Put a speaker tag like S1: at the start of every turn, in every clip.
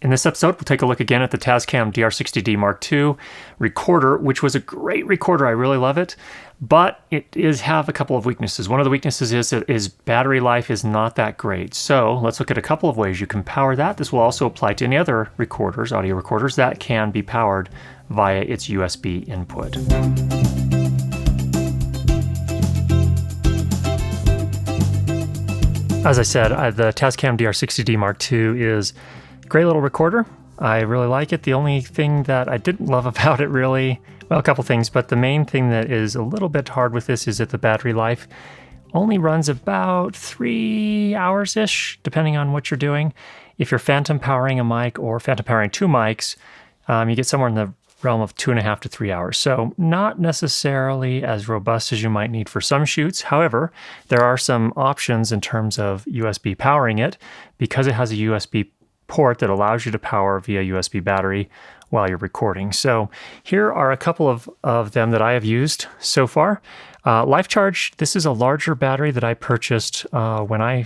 S1: In this episode, we'll take a look again at the Tascam DR60D Mark II recorder, which was a great recorder. I really love it, but it does have a couple of weaknesses. One of the weaknesses is that its battery life is not that great. So let's look at a couple of ways you can power that. This will also apply to any other recorders, audio recorders, that can be powered via its USB input. As I said, the Tascam DR60D Mark II is a great little recorder. I really like it. The only thing that I didn't love about it really, well, a couple things, but the main thing that is a little bit hard with this is that the battery life only runs about 3 hours-ish, depending on what you're doing. If you're phantom powering a mic or phantom powering two mics, you get somewhere in the realm of 2.5 to 3 hours. So not necessarily as robust as you might need for some shoots. However, there are some options in terms of USB powering it because it has a USB port that allows you to power via USB battery while you're recording. So here are a couple of them that I have used so far. LifeCHARGE, this is a larger battery that I purchased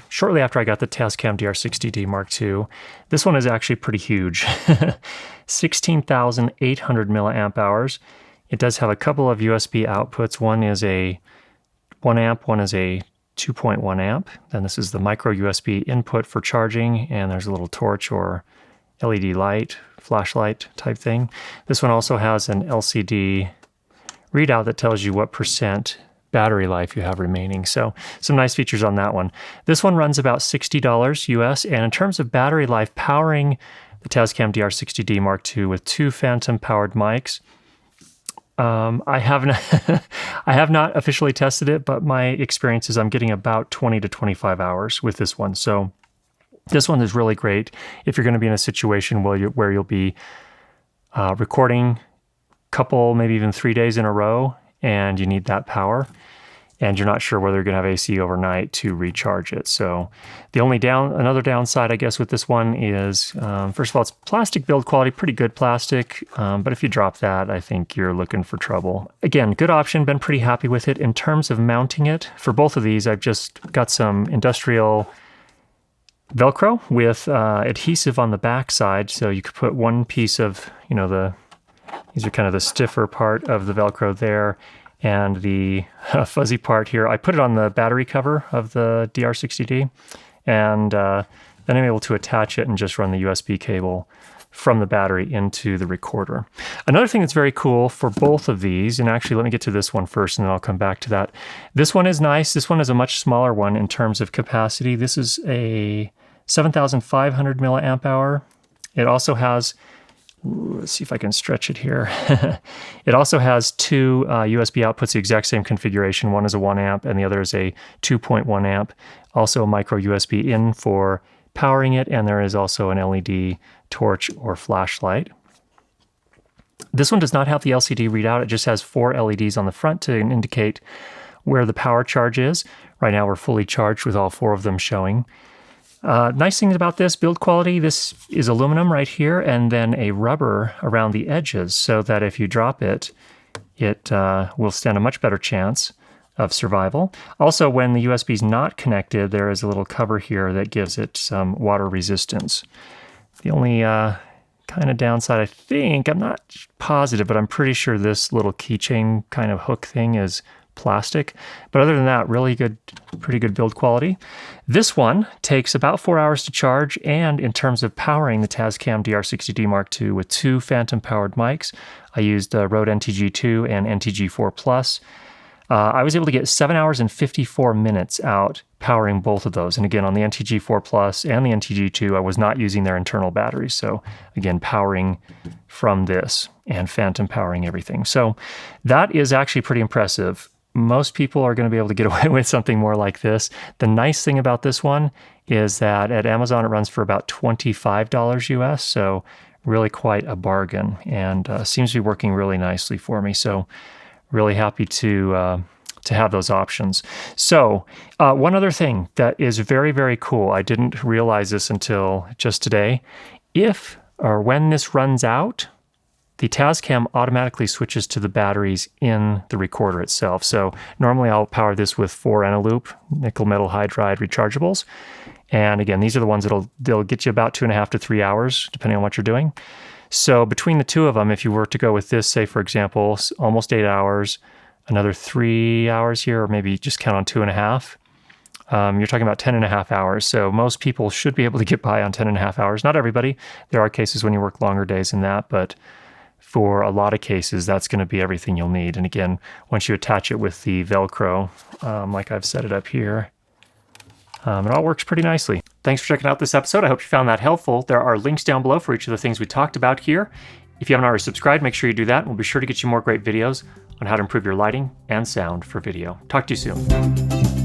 S1: shortly after I got the Tascam DR60D Mark II. This one is actually pretty huge. 16,800 milliamp hours. It does have a couple of USB outputs. One is a 1 amp, one is a 2.1 amp. Then this is the micro USB input for charging, and there's a little torch or LED light, flashlight type thing. This one also has an LCD readout that tells you what percent battery life you have remaining. So some nice features on that one. This one runs about $60 US, and in terms of battery life, powering the Tascam DR60D Mark II with two phantom powered mics, I have not officially tested it, but my experience is I'm getting about 20 to 25 hours with this one. So this one is really great if you're going to be in a situation where you'll be recording a couple, maybe even 3 days in a row, and you need that power, and you're not sure whether you're going to have AC overnight to recharge it. So the only another downside, I guess, with this one is, first of all, it's plastic build quality, pretty good plastic. But if you drop that, I think you're looking for trouble. Again, good option, been pretty happy with it. In terms of mounting it, for both of these, I've just got some industrial Velcro with adhesive on the back side. So you could put one piece of, these are kind of the stiffer part of the Velcro there, and the fuzzy part here. I put it on the battery cover of the DR60D, and then I'm able to attach it and just run the USB cable from the battery into the recorder. Another thing that's very cool for both of these, and actually let me get to this one first and then I'll come back to that. This one is nice. This one is a much smaller one in terms of capacity. This is a 7,500 milliamp hour. It also has, let's see if I can stretch it here. It also has two USB outputs, the exact same configuration. One is a 1 amp and the other is a 2.1 amp. Also a micro USB in for powering it, and there is also an LED torch or flashlight. This one does not have the LCD readout. It just has 4 LEDs on the front to indicate where the power charge is. Right now we're fully charged with all 4 of them showing. Nice thing about this build quality, this is aluminum right here and then a rubber around the edges so that if you drop it, it will stand a much better chance of survival. Also, when the USB is not connected, there is a little cover here that gives it some water resistance. The only kind of downside, I think, I'm not positive, but I'm pretty sure this little keychain kind of hook thing is plastic. But other than that, really good, pretty good build quality. This one takes about 4 hours to charge, and in terms of powering the Tascam DR60D Mark II with 2 phantom powered mics, I used Rode NTG2 and NTG4 Plus. I was able to get 7 hours and 54 minutes out powering both of those. And again, on the NTG4 Plus and the NTG2, I was not using their internal batteries. So again, powering from this and phantom powering everything. So that is actually pretty impressive. Most people are going to be able to get away with something more like this. The nice thing about this one is that at Amazon it runs for about $25 US, so really quite a bargain, and seems to be working really nicely for me. So really happy to have those options. So one other thing that is very, very cool, I didn't realize this until just today. If or when this runs out, the Tascam automatically switches to the batteries in the recorder itself. So normally I'll power this with 4 Eneloop nickel metal hydride rechargeables. And again, these are the ones they'll get you about 2.5 to 3 hours, depending on what you're doing. So between the two of them, if you were to go with this, say for example, almost 8 hours, another 3 hours here, or maybe just count on 2.5, you're talking about 10.5 hours. So most people should be able to get by on 10.5 hours. Not everybody. There are cases when you work longer days than that, but for a lot of cases, that's going to be everything you'll need. And again, once you attach it with the Velcro, like I've set it up here, it all works pretty nicely. Thanks for checking out this episode. I hope you found that helpful. There are links down below for each of the things we talked about here. If you haven't already subscribed, make sure you do that, and we'll be sure to get you more great videos on how to improve your lighting and sound for video. Talk to you soon.